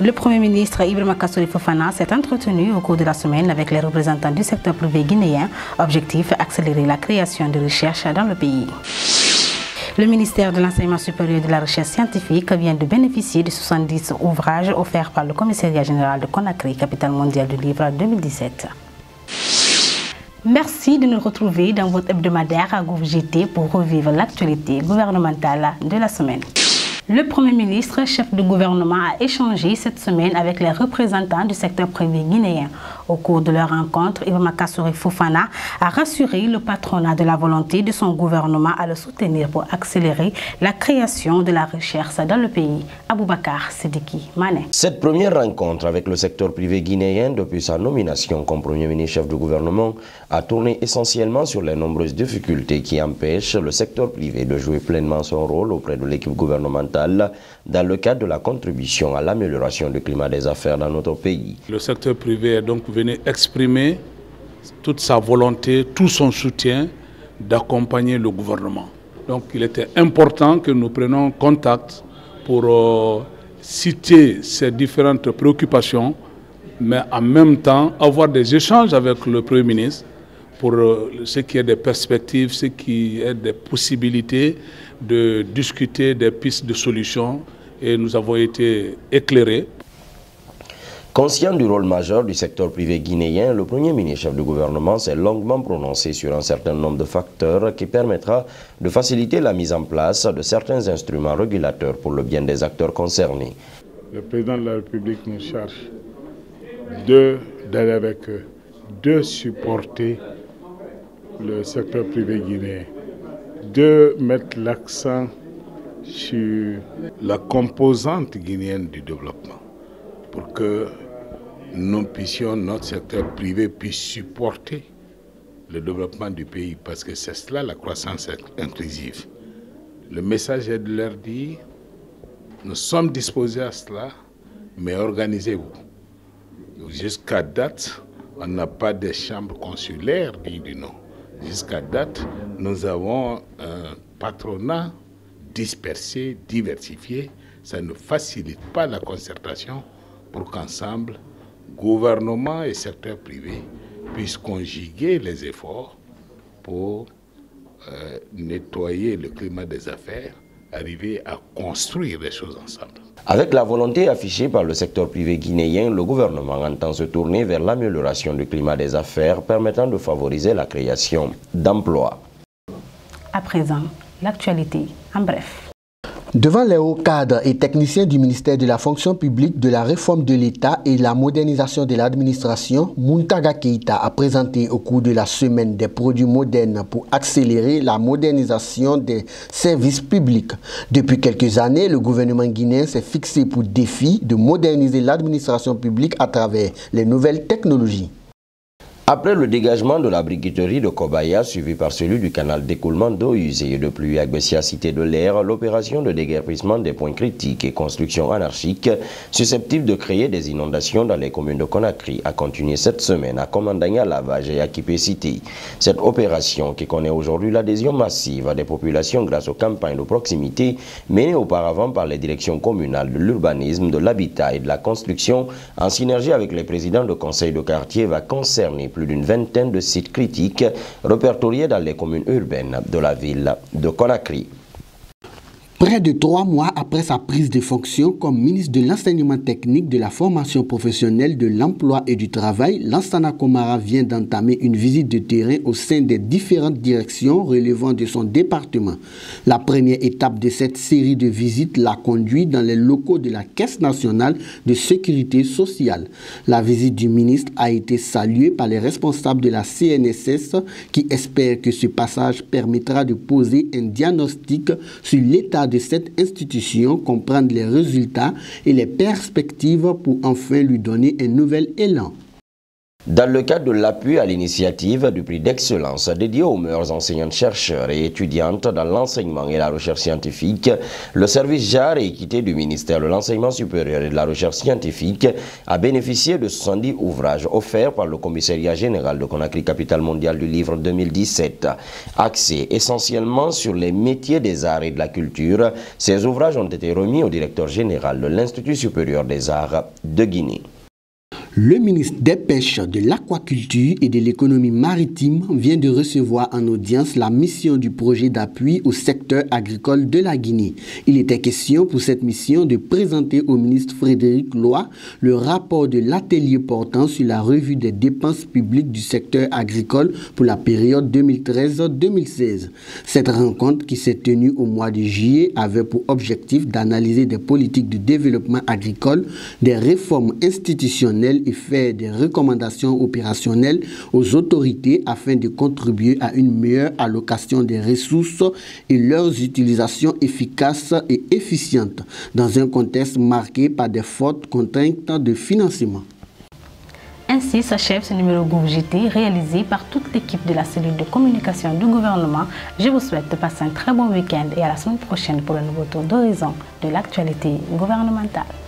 Le Premier ministre Ibrahima Kassory Fofana s'est entretenu au cours de la semaine avec les représentants du secteur privé guinéen. Objectif, accélérer la création de recherche dans le pays. Le ministère de l'Enseignement supérieur et de la Recherche scientifique vient de bénéficier de 70 ouvrages offerts par le Commissariat général de Conakry, capitale mondiale du livre 2017. Merci de nous retrouver dans votre hebdomadaire à Gouv GT pour revivre l'actualité gouvernementale de la semaine. Le Premier ministre, chef de gouvernement, a échangé cette semaine avec les représentants du secteur privé guinéen. Au cours de leur rencontre, Ibrahima Kassory Fofana a rassuré le patronat de la volonté de son gouvernement à le soutenir pour accélérer la création de la recherche dans le pays. Aboubakar Sidiki Mané. Cette première rencontre avec le secteur privé guinéen depuis sa nomination comme Premier ministre chef de gouvernement a tourné essentiellement sur les nombreuses difficultés qui empêchent le secteur privé de jouer pleinement son rôle auprès de l'équipe gouvernementale dans le cadre de la contribution à l'amélioration du climat des affaires dans notre pays. Le secteur privé est donc venu exprimer toute sa volonté, tout son soutien d'accompagner le gouvernement. Donc il était important que nous prenions contact pour citer ces différentes préoccupations, mais en même temps avoir des échanges avec le Premier ministre pour ce qui est des perspectives, ce qui est des possibilités de discuter des pistes de solutions, et nous avons été éclairés. Conscient du rôle majeur du secteur privé guinéen, le Premier ministre chef du gouvernement s'est longuement prononcé sur un certain nombre de facteurs qui permettra de faciliter la mise en place de certains instruments régulateurs pour le bien des acteurs concernés. Le président de la République nous charge d'aller avec eux, de supporter le secteur privé guinéen, de mettre l'accent sur la composante guinéenne du développement pour que nous puissions, notre secteur privé puisse supporter le développement du pays, parce que c'est cela la croissance inclusive. Le message est de leur dire, nous sommes disposés à cela, mais organisez-vous. Jusqu'à date, on n'a pas de chambre consulaire digne du nom. Jusqu'à date, nous avons un patronat dispersé, diversifié. Ça ne facilite pas la concertation pour qu'ensemble, gouvernement et secteur privé puissent conjuguer les efforts pour nettoyer le climat des affaires, arriver à construire des choses ensemble. Avec la volonté affichée par le secteur privé guinéen, le gouvernement entend se tourner vers l'amélioration du climat des affaires permettant de favoriser la création d'emplois. À présent, l'actualité en bref. Devant les hauts cadres et techniciens du ministère de la fonction publique, de la réforme de l'État et la modernisation de l'administration, Muntaga Keïta a présenté au cours de la semaine des produits modernes pour accélérer la modernisation des services publics. Depuis quelques années, le gouvernement guinéen s'est fixé pour défi de moderniser l'administration publique à travers les nouvelles technologies. Après le dégagement de la briqueterie de Kobaya, suivi par celui du canal d'écoulement d'eau usée et de pluie Agbessia Cité de l'Air, l'opération de déguerpissement des points critiques et construction anarchique susceptible de créer des inondations dans les communes de Conakry a continué cette semaine à Komandanya, Lavage et à Kipé City. Cette opération, qui connaît aujourd'hui l'adhésion massive des populations grâce aux campagnes de proximité menées auparavant par les directions communales de l'urbanisme, de l'habitat et de la construction, en synergie avec les présidents de conseils de quartier, va concerner plus d'une vingtaine de sites critiques répertoriés dans les communes urbaines de la ville de Conakry. Près de 3 mois après sa prise de fonction comme ministre de l'enseignement technique, de la formation professionnelle, de l'emploi et du travail, Lansana Komara vient d'entamer une visite de terrain au sein des différentes directions relevant de son département. La première étape de cette série de visites l'a conduit dans les locaux de la Caisse nationale de sécurité sociale. La visite du ministre a été saluée par les responsables de la CNSS qui espèrent que ce passage permettra de poser un diagnostic sur l'état de cette institution, comprendre les résultats et les perspectives pour enfin lui donner un nouvel élan. Dans le cadre de l'appui à l'initiative du prix d'excellence dédié aux meilleures enseignantes-chercheurs et étudiantes dans l'enseignement et la recherche scientifique, le service Genre et Équité du ministère de l'Enseignement supérieur et de la Recherche scientifique a bénéficié de 70 ouvrages offerts par le Commissariat général de Conakry, capitale mondiale du livre 2017. Axés essentiellement sur les métiers des arts et de la culture, ces ouvrages ont été remis au directeur général de l'Institut supérieur des arts de Guinée. Le ministre des Pêches, de l'Aquaculture et de l'Économie maritime vient de recevoir en audience la mission du projet d'appui au secteur agricole de la Guinée. Il était question pour cette mission de présenter au ministre Frédéric Loy le rapport de l'atelier portant sur la revue des dépenses publiques du secteur agricole pour la période 2013-2016. Cette rencontre qui s'est tenue au mois de juillet avait pour objectif d'analyser des politiques de développement agricole, des réformes institutionnelles et faire des recommandations opérationnelles aux autorités afin de contribuer à une meilleure allocation des ressources et leur utilisation efficace et efficiente dans un contexte marqué par des fortes contraintes de financement. Ainsi s'achève ce numéro Groupe JT réalisé par toute l'équipe de la cellule de communication du gouvernement. Je vous souhaite de passer un très bon week-end et à la semaine prochaine pour un nouveau tour d'horizon de l'actualité gouvernementale.